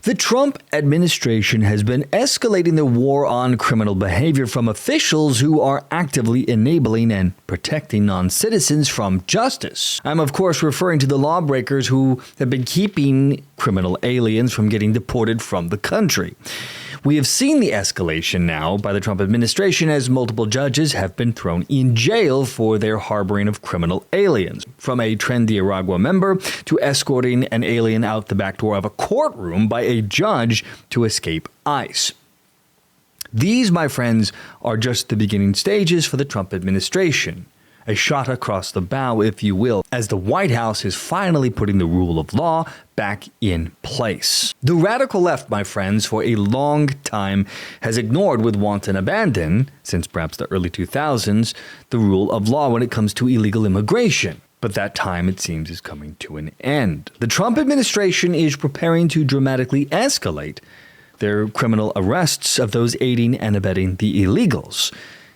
The Trump administration has been escalating the war on criminal behavior from officials who are actively enabling and protecting non-citizens from justice. I'm of course referring to the lawbreakers who have been keeping criminal aliens from getting deported from the country. We have seen the escalation now by the Trump administration as multiple judges have been thrown in jail for their harboring of criminal aliens. From a Nicaragua member to escorting an alien out the back door of a courtroom by a judge to escape ICE. These, my friends, are just the beginning stages for the Trump administration. A shot across the bow, if you will, as the White House is finally putting the rule of law back in place. The radical left, my friends, for a long time has ignored with wanton abandon, since perhaps the early 2000s, the rule of law when it comes to illegal immigration. But that time, it seems, is coming to an end. The Trump administration is preparing to dramatically escalate their criminal arrests of those aiding and abetting the illegals.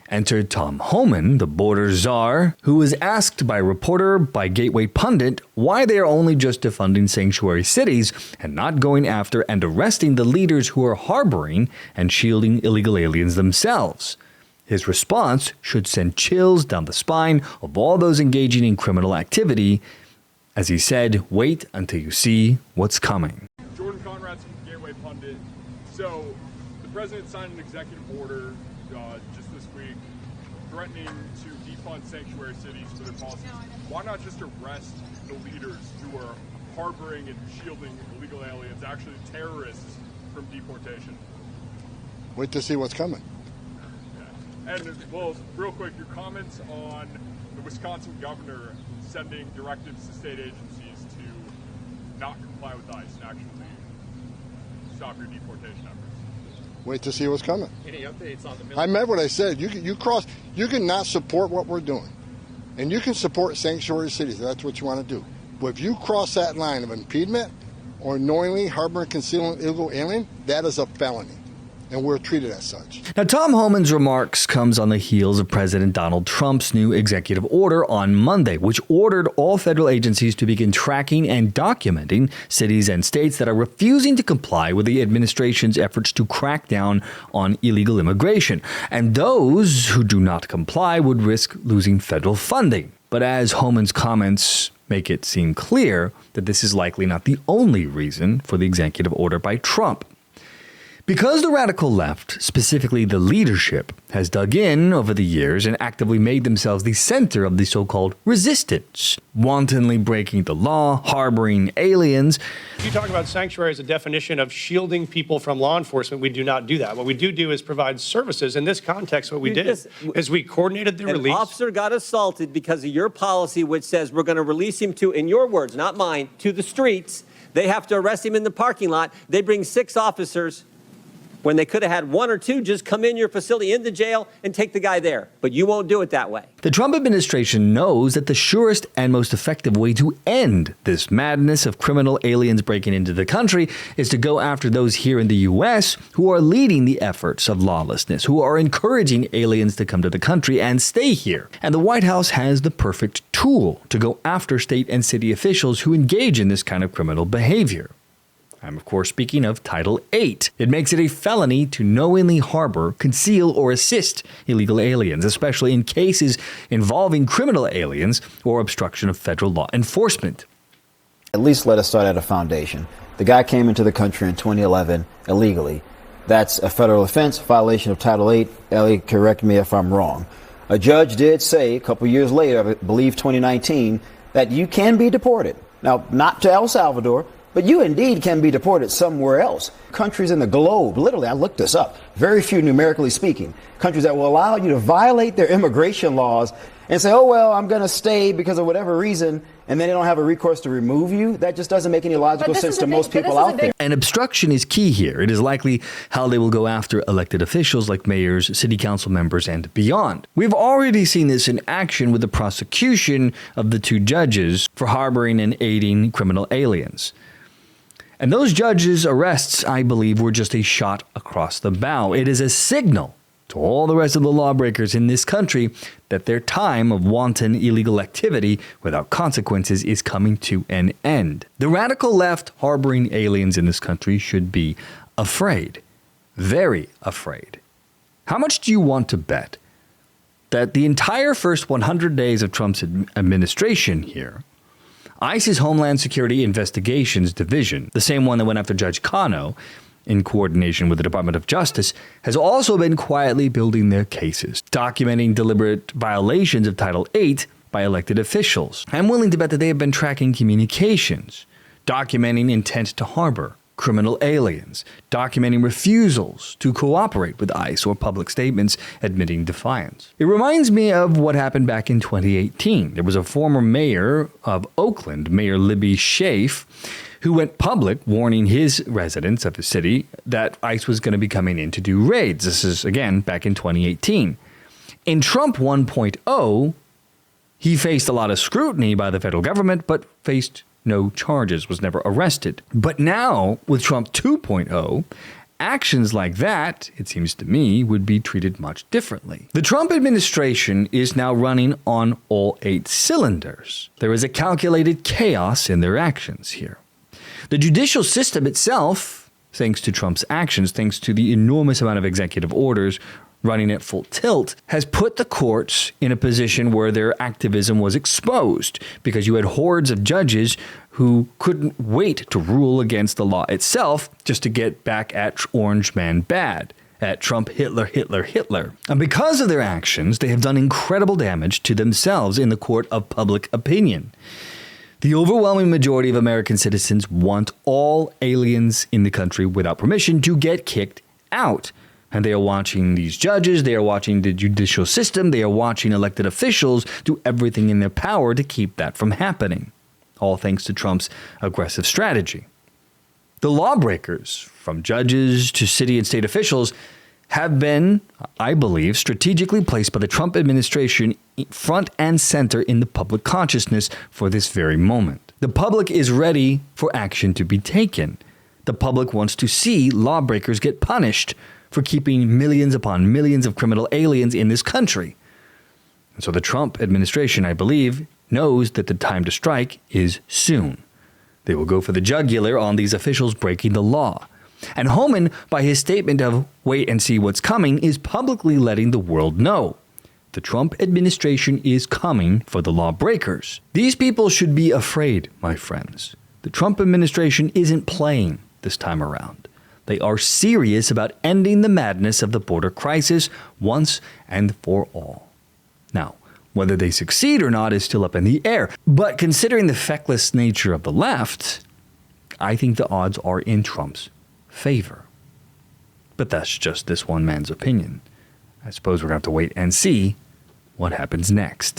Enter Tom Homan, the border czar, who was asked by a reporter by Gateway Pundit why they are only just defunding sanctuary cities and not going after and arresting the leaders who are harboring and shielding illegal aliens themselves. His response should send chills down the spine of all those engaging in criminal activity. As he said, wait until you see what's coming. Jordan Conrad's from Gateway Pundit. So, the president signed an executive order just this week threatening to defund sanctuary cities for their policies. Why not just arrest the leaders who are harboring and shielding illegal aliens, actually terrorists, from deportation? Wait to see what's coming. Yeah. And, well, real quick, your comments on the Wisconsin governor sending directives to state agencies to not comply with ICE and actually stop your deportation efforts. Wait to see what's coming. Any updates on the I meant what I said. You cannot support what we're doing. And you can support sanctuary cities if that's what you want to do. But if you cross that line of impediment or knowingly harboring, concealing illegal alien, that is a felony. And we're treated as such. Now, Tom Homan's remarks comes on the heels of President Donald Trump's new executive order on Monday, which ordered all federal agencies to begin tracking and documenting cities and states that are refusing to comply with the administration's efforts to crack down on illegal immigration. And those who do not comply would risk losing federal funding. But as Homan's comments make it seem clear that this is likely not the only reason for the executive order by Trump. Because the radical left, specifically the leadership, has dug in over the years and actively made themselves the center of the so-called resistance, wantonly breaking the law, harboring aliens. You talk about sanctuary as a definition of shielding people from law enforcement. We do not do that. What we do is provide services. In this context, what we did is we coordinated the release. An officer got assaulted because of your policy, which says we're going to release him to, in your words, not mine, to the streets. They have to arrest him in the parking lot. They bring 6 officers. When they could have had 1 or 2 just come in your facility, in the jail, and take the guy there. But you won't do it that way. The Trump administration knows that the surest and most effective way to end this madness of criminal aliens breaking into the country is to go after those here in the U.S. who are leading the efforts of lawlessness, who are encouraging aliens to come to the country and stay here. And the White House has the perfect tool to go after state and city officials who engage in this kind of criminal behavior. I'm, of course, speaking of Title VIII. It makes it a felony to knowingly harbor, conceal, or assist illegal aliens, especially in cases involving criminal aliens or obstruction of federal law enforcement. At least let us start at a foundation. The guy came into the country in 2011 illegally. That's a federal offense, violation of Title VIII. Ellie, correct me if I'm wrong. A judge did say a couple years later, I believe 2019, that you can be deported. Now, not to El Salvador, but you indeed can be deported somewhere else. Countries in the globe, literally, I looked this up, very few numerically speaking, countries that will allow you to violate their immigration laws and say, oh, well, I'm going to stay because of whatever reason, and then they don't have a recourse to remove you. That just doesn't make any logical sense to most people out there. And obstruction is key here. It is likely how they will go after elected officials like mayors, city council members, and beyond. We've already seen this in action with the prosecution of the 2 judges for harboring and aiding criminal aliens. And those judges' arrests, I believe, were just a shot across the bow. It is a signal to all the rest of the lawbreakers in this country that their time of wanton illegal activity without consequences is coming to an end. The radical left harboring aliens in this country should be afraid, very afraid. How much do you want to bet that the entire first 100 days of Trump's administration here, ICE's Homeland Security Investigations Division, the same one that went after Judge Kano, in coordination with the Department of Justice, has also been quietly building their cases, documenting deliberate violations of Title VIII by elected officials? I'm willing to bet that they have been tracking communications, documenting intent to harbor criminal aliens, documenting refusals to cooperate with ICE or public statements admitting defiance. It reminds me of what happened back in 2018. There was a former mayor of Oakland, Mayor Libby Schaaf, who went public warning his residents of the city that ICE was going to be coming in to do raids. This is, again, back in 2018. In Trump 1.0, he faced a lot of scrutiny by the federal government, but faced no charges, was never arrested. But now, with Trump 2.0, actions like that, it seems to me, would be treated much differently. The Trump administration is now running on all 8 cylinders. There is a calculated chaos in their actions here. The judicial system itself, thanks to Trump's actions, thanks to the enormous amount of executive orders running at full tilt, has put the courts in a position where their activism was exposed because you had hordes of judges who couldn't wait to rule against the law itself just to get back at Orange Man Bad, at Trump Hitler, Hitler, Hitler. And because of their actions, they have done incredible damage to themselves in the court of public opinion. The overwhelming majority of American citizens want all aliens in the country without permission to get kicked out. And they are watching these judges, they are watching the judicial system, they are watching elected officials do everything in their power to keep that from happening. All thanks to Trump's aggressive strategy. The lawbreakers, from judges to city and state officials, have been, I believe, strategically placed by the Trump administration front and center in the public consciousness for this very moment. The public is ready for action to be taken. The public wants to see lawbreakers get punished for keeping millions upon millions of criminal aliens in this country. And so the Trump administration, I believe, knows that the time to strike is soon. They will go for the jugular on these officials breaking the law. And Homan, by his statement of wait and see what's coming, is publicly letting the world know. The Trump administration is coming for the lawbreakers. These people should be afraid, my friends. The Trump administration isn't playing this time around. They are serious about ending the madness of the border crisis once and for all. Now, whether they succeed or not is still up in the air. But considering the feckless nature of the left, I think the odds are in Trump's favor. But that's just this one man's opinion. I suppose we're going to have to wait and see what happens next.